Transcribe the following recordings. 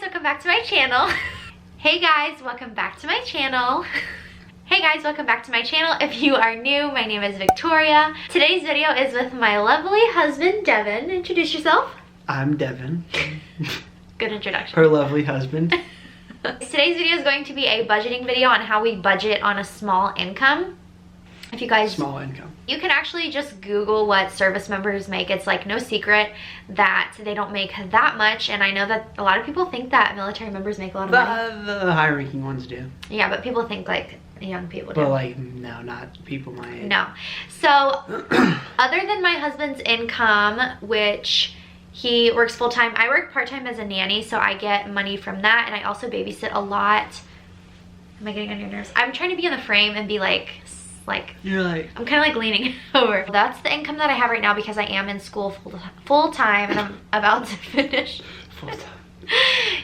welcome back to my channel. Hey guys, welcome back to my channel. Hey guys, welcome back to my channel. If you are new, my name is Victoria. Today's video is with my lovely husband, Devin. Introduce yourself. I'm Devin. Good introduction. Her lovely husband. Today's video is going to be a budgeting video on how we budget on a small income. If you guys... Small income. You can actually just Google what service members make. It's like no secret that they don't make that much. And I know that a lot of people think that military members make a lot of money. The high ranking ones do. Yeah, but people think like young people do. But like, no, not people my age. No. So, other than my husband's income, which he works full-time, I work part-time as a nanny, so I get money from that, and I also babysit a lot. Am I getting on your nerves? I'm trying to be in the frame and be like you're like, I'm kind of like leaning over. That's the income that I have right now because I am in school full-time and I'm about to finish. Full-time.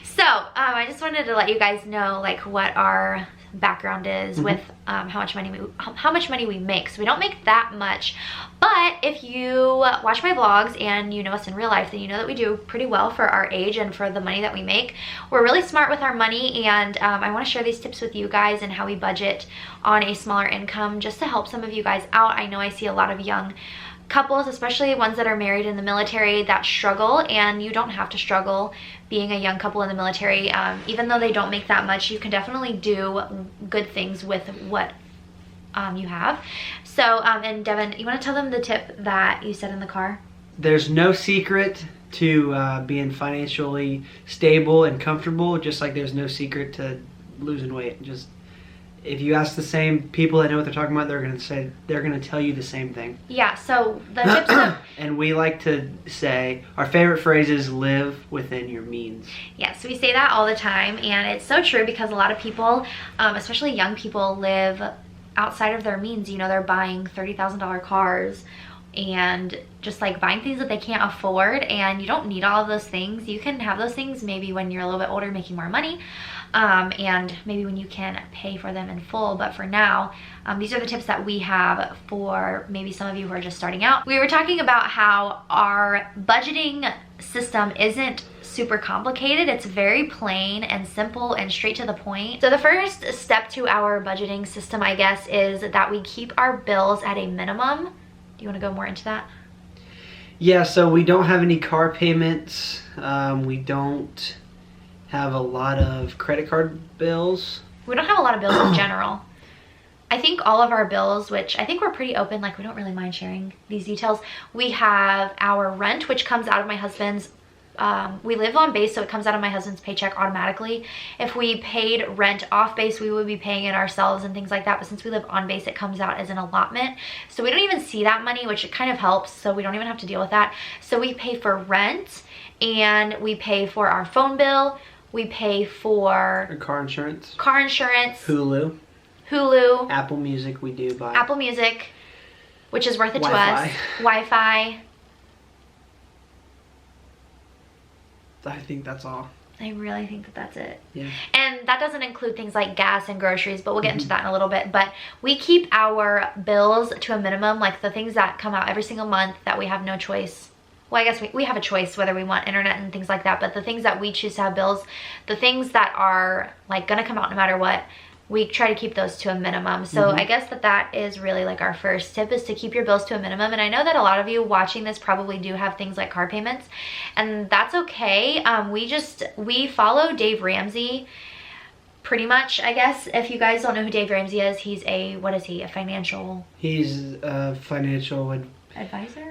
So, I just wanted to let you guys know like what our background is with how much money we make. So we don't make that much, but if you watch my vlogs and you know us in real life, then you know that we do pretty well for our age and for the money that we make. We're really smart with our money, and I want to share these tips with you guys and how we budget on a smaller income just to help some of you guys out. I know I see a lot of young couples, especially ones that are married in the military, that struggle, and you don't have to struggle being a young couple in the military. Even though they don't make that much, you can definitely do good things with what you have. So, and Devin, you want to tell them the tip that you said in the car? There's no secret to being financially stable and comfortable, just like there's no secret to losing weight. Just if you ask the same people that know what they're talking about, they're gonna tell you the same thing. Yeah, so the tips of... And we like to say, our favorite phrase is live within your means. Yes, we say that all the time, and it's so true because a lot of people, especially young people, live outside of their means. You know, they're buying $30,000 cars and just like buying things that they can't afford, and you don't need all of those things. You can have those things maybe when you're a little bit older, making more money, and maybe when you can pay for them in full. But for now, these are the tips that we have for maybe some of you who are just starting out. We were talking about how our budgeting system isn't super complicated. It's very plain and simple and straight to the point. So the first step to our budgeting system, I guess, is that we keep our bills at a minimum. Do you want to go more into that? Yeah, so we don't have any car payments. We don't have a lot of credit card bills. We don't have a lot of bills in general. I think all of our bills, which I think we're pretty open, like we don't really mind sharing these details. We have our rent, which comes out of my husband's, we live on base, so it comes out of my husband's paycheck automatically. If we paid rent off base, we would be paying it ourselves and things like that, but since we live on base, it comes out as an allotment, so we don't even see that money, which it kind of helps, so we don't even have to deal with that. So we pay for rent, and we pay for our phone bill, we pay for car insurance, Hulu, Apple Music. We do buy Apple Music, which is worth it Wi-Fi. to us, Wi-Fi. I think that's all. I really think that that's it. Yeah. And that doesn't include things like gas and groceries, but we'll get into that in a little bit. But we keep our bills to a minimum, like the things that come out every single month that we have no choice. Well, I guess we have a choice whether we want internet and things like that, but the things that we choose to have bills, the things that are like gonna come out no matter what, we try to keep those to a minimum. So I guess that is really like our first tip, is to keep your bills to a minimum. And I know that a lot of you watching this probably do have things like car payments, and that's okay. We follow Dave Ramsey pretty much, I guess. If you guys don't know who Dave Ramsey is, he's a, what is he, a financial... He's a financial advisor?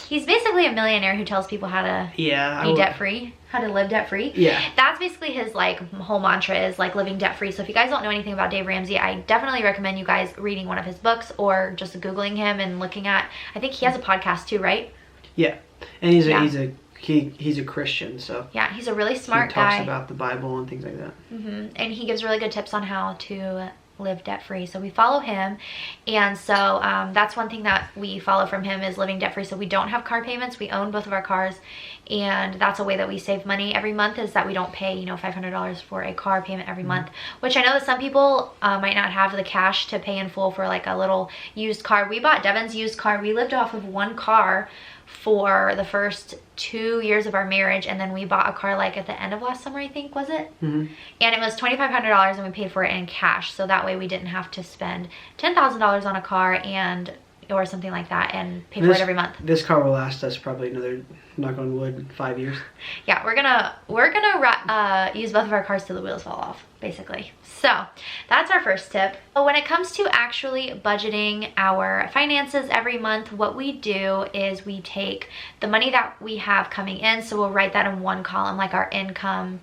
He's basically a millionaire who tells people how to be debt-free, how to live debt-free. Yeah. That's basically his like whole mantra, is like living debt-free. So if you guys don't know anything about Dave Ramsey, I definitely recommend you guys reading one of his books or just Googling him and looking at, I think he has a podcast too, right? Yeah. And he's a Christian, so. Yeah, he's a really smart guy. He talks about the Bible and things like that. And he gives really good tips on how to live debt-free, so we follow him. And so that's one thing that we follow from him, is living debt-free. So we don't have car payments. We own both of our cars, and that's a way that we save money every month, is that we don't pay, you know, $500 for a car payment every month, which I know that some people might not have the cash to pay in full for like a little used car. We bought Devin's used car. We lived off of one car for the first 2 years of our marriage, and then we bought a car like at the end of last summer, I think, was it? And it was $2,500, and we paid for it in cash, so that way we didn't have to spend $10,000 on a car or something like that and pay for it every month. This car will last us probably another, knock on wood, 5 years. Yeah, we're gonna use both of our cars till the wheels fall off, basically. So that's our first tip. But when it comes to actually budgeting our finances every month, what we do is we take the money that we have coming in, so we'll write that in one column, like our income,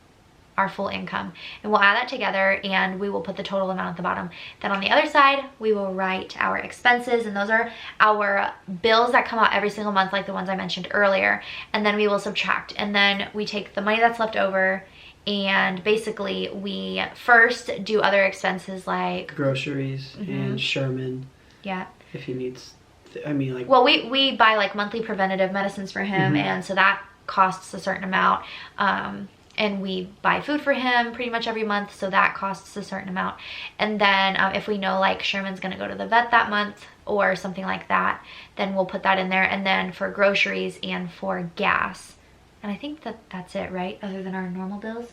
our full income, and we'll add that together and we will put the total amount at the bottom. Then on the other side, we will write our expenses, and those are our bills that come out every single month, like the ones I mentioned earlier, and then we will subtract, and then we take the money that's left over, and basically we first do other expenses like groceries and Sherman. Yeah. If he needs, I mean, like, well, we buy like monthly preventative medicines for him, and so that costs a certain amount. And we buy food for him pretty much every month, so that costs a certain amount. And then if we know like Sherman's gonna go to the vet that month or something like that, then we'll put that in there. And then for groceries and for gas, and I think that's it, right? Other than our normal bills.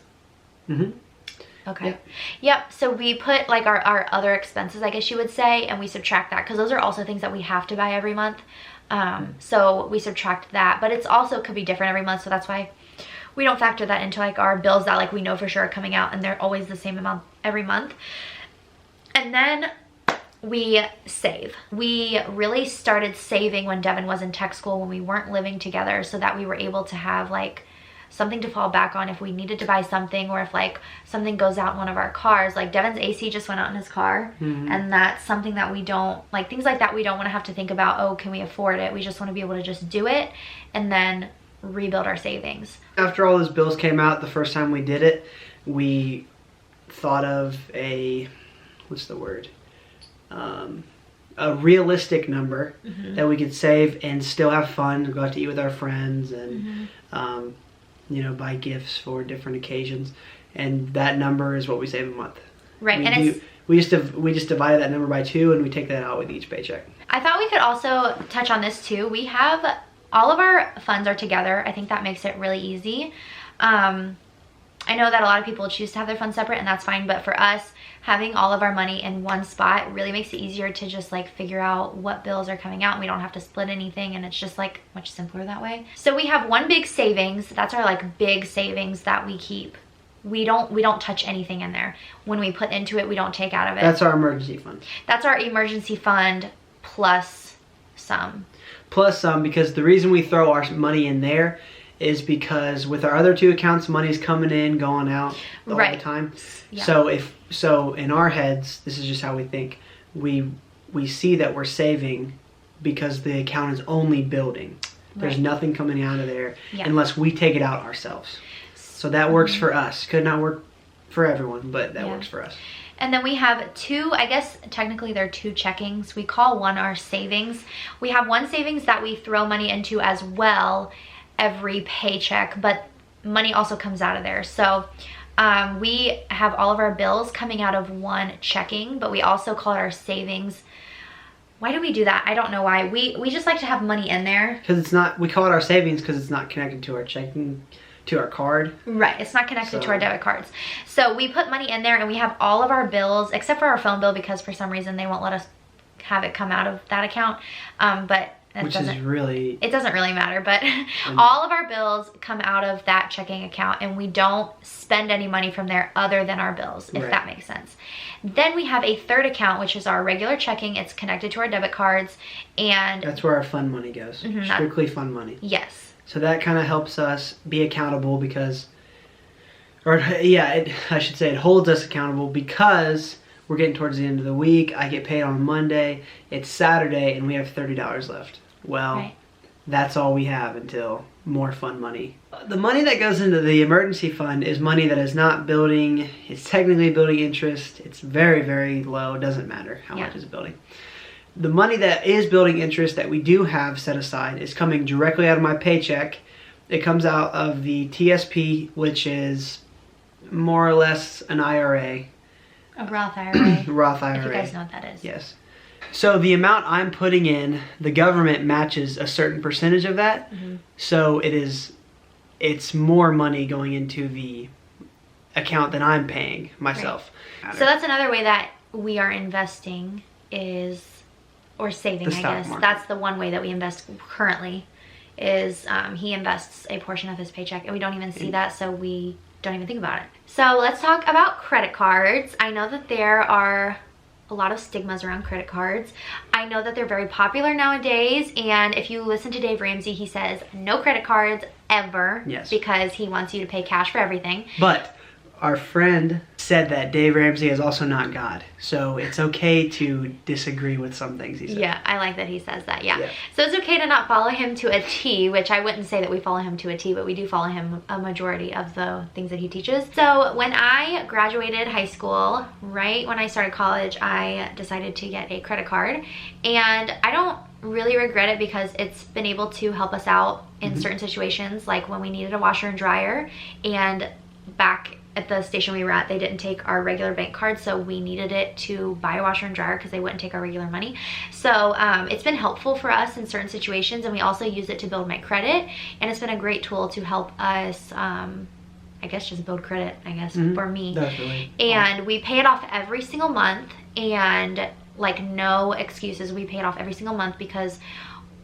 Okay. Yep. So we put like our other expenses, I guess you would say, and we subtract that, because those are also things that we have to buy every month. So we subtract that, but it's also could be different every month, so that's why we don't factor that into like our bills that like we know for sure are coming out, and they're always the same amount every month. And then we save. We really started saving when Devin was in tech school, when we weren't living together, so that we were able to have like something to fall back on if we needed to buy something, or if like something goes out in one of our cars. Like Devin's AC just went out in his car, and that's something that we don't like, things like that we don't want to have to think about, oh, can we afford it? We just want to be able to just do it and then rebuild our savings. After all those bills came out, the first time we did it, we thought of a, what's the word? A realistic number that we could save and still have fun, go out to eat with our friends, and you know, buy gifts for different occasions. And that number is what we save a month. Right. We just divided that number by 2, and we take that out with each paycheck. I thought we could also touch on this too. We have all of our funds are together. I think that makes it really easy. I know that a lot of people choose to have their funds separate, and that's fine, but for us, having all of our money in one spot really makes it easier to just like figure out what bills are coming out, and we don't have to split anything, and it's just like much simpler that way. So we have one big savings. That's our like big savings that we keep. We don't touch anything in there. When we put into it, we don't take out of it. That's our emergency fund. That's our emergency fund plus some. Plus some, because the reason we throw our money in there is because with our other 2 accounts, money's coming in, going out all the time. Yeah. So in our heads, this is just how we think. We see that we're saving because the account is only building. There's nothing coming out of there unless we take it out ourselves. So that works for us. Could not work for everyone, but that works for us. And then we have 2, I guess technically they're 2 checkings. We call one our savings. We have one savings that we throw money into as well every paycheck, but money also comes out of there. So we have all of our bills coming out of one checking, but we also call it our savings. Why do we do that? I don't know why. We just like to have money in there. Because it's not, we call it our savings because it's not connected to our checking, to our card. Right, it's not connected to our debit cards. So we put money in there, and we have all of our bills, except for our phone bill, because for some reason they won't let us have it come out of that account. But it doesn't really matter, but all of our bills come out of that checking account, and we don't spend any money from there other than our bills, if that makes sense. Then we have a third account, which is our regular checking. It's connected to our debit cards, and that's where our fun money goes. Strictly fun money. Yes. So that kind of helps us be accountable because, I should say it holds us accountable because we're getting towards the end of the week. I get paid on Monday. It's Saturday, and we have $30 left. Well, that's all we have until more fun money. The money that goes into the emergency fund is money that is not building. It's technically building interest. It's very, very low. It doesn't matter how much it's building. The money that is building interest that we do have set aside is coming directly out of my paycheck. It comes out of the TSP, which is more or less an IRA. A Roth IRA. Roth IRA. If you guys know what that is. Yes. So the amount I'm putting in, the government matches a certain percentage of that. So it's more money going into the account than I'm paying myself. Right. So that's another way that we are investing or saving, I guess. Market. That's the one way that we invest currently is he invests a portion of his paycheck and we don't even see that, so we don't even think about it. So let's talk about credit cards. I know that there are a lot of stigmas around credit cards. I know that they're very popular nowadays, and if you listen to Dave Ramsey, he says no credit cards ever. Yes. Because he wants you to pay cash for everything. But our friend said that Dave Ramsey is also not God, so it's okay to disagree with some things he said. Yeah, I like that he says that, yeah. So it's okay to not follow him to a T, which I wouldn't say that we follow him to a T, but we do follow him a majority of the things that he teaches. So when I graduated high school, right when I started college, I decided to get a credit card, and I don't really regret it because it's been able to help us out in certain situations, like when we needed a washer and dryer, and back at the station we were at, they didn't take our regular bank card, so we needed it to buy a washer and dryer because they wouldn't take our regular money. So it's been helpful for us in certain situations, and we also use it to build my credit, and it's been a great tool to help us I guess just build credit, I guess, for me. Definitely. And we pay it off every single month, and like no excuses, we pay it off every single month because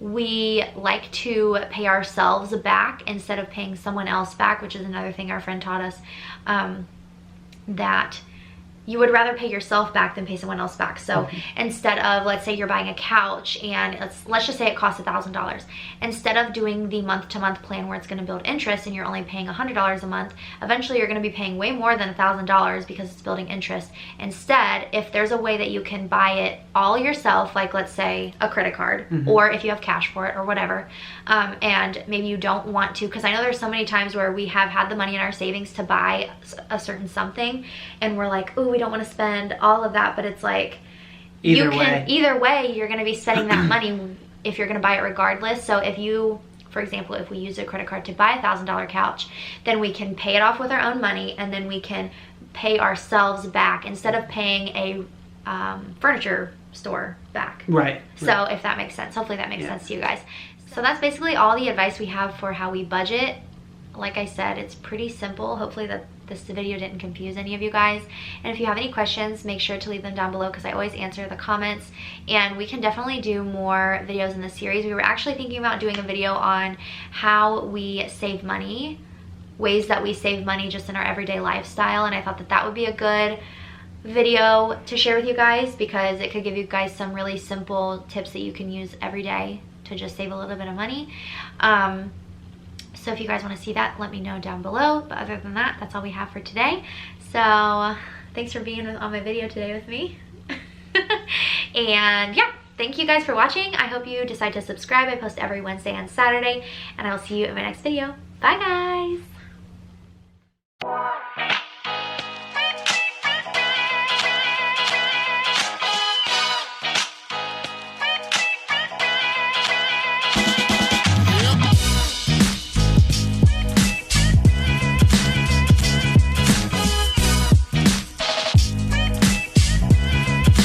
we like to pay ourselves back instead of paying someone else back, which is another thing our friend taught us, that you would rather pay yourself back than pay someone else back. So instead of, let's say you're buying a couch and let's just say it costs $1,000. Instead of doing the month-to-month plan where it's going to build interest and you're only paying $100 a month, eventually you're going to be paying way more than $1,000 because it's building interest. Instead, if there's a way that you can buy it all yourself, like let's say a credit card, or if you have cash for it or whatever, and maybe you don't want to, because I know there's so many times where we have had the money in our savings to buy a certain something and we're like, oh, we don't want to spend all of that, but it's like either way you're going to be spending that money if you're going to buy it regardless. So if you, for example, if we use a credit card to buy a $1,000 couch, then we can pay it off with our own money, and then we can pay ourselves back instead of paying a furniture store back. Right. So if that makes sense, hopefully that makes sense to you guys. So that's basically all the advice we have for how we budget. Like I said, it's pretty simple. Hopefully that this video didn't confuse any of you guys. And if you have any questions, make sure to leave them down below because I always answer the comments. And we can definitely do more videos in this series. We were actually thinking about doing a video on how we save money, ways that we save money just in our everyday lifestyle. And I thought that that would be a good video to share with you guys because it could give you guys some really simple tips that you can use every day to just save a little bit of money. So if you guys want to see that, let me know down below. But other than that, that's all we have for today. So thanks for being on my video today with me. And yeah, thank you guys for watching. I hope you decide to subscribe. I post every Wednesday and Saturday, and I will see you in my next video. Bye guys.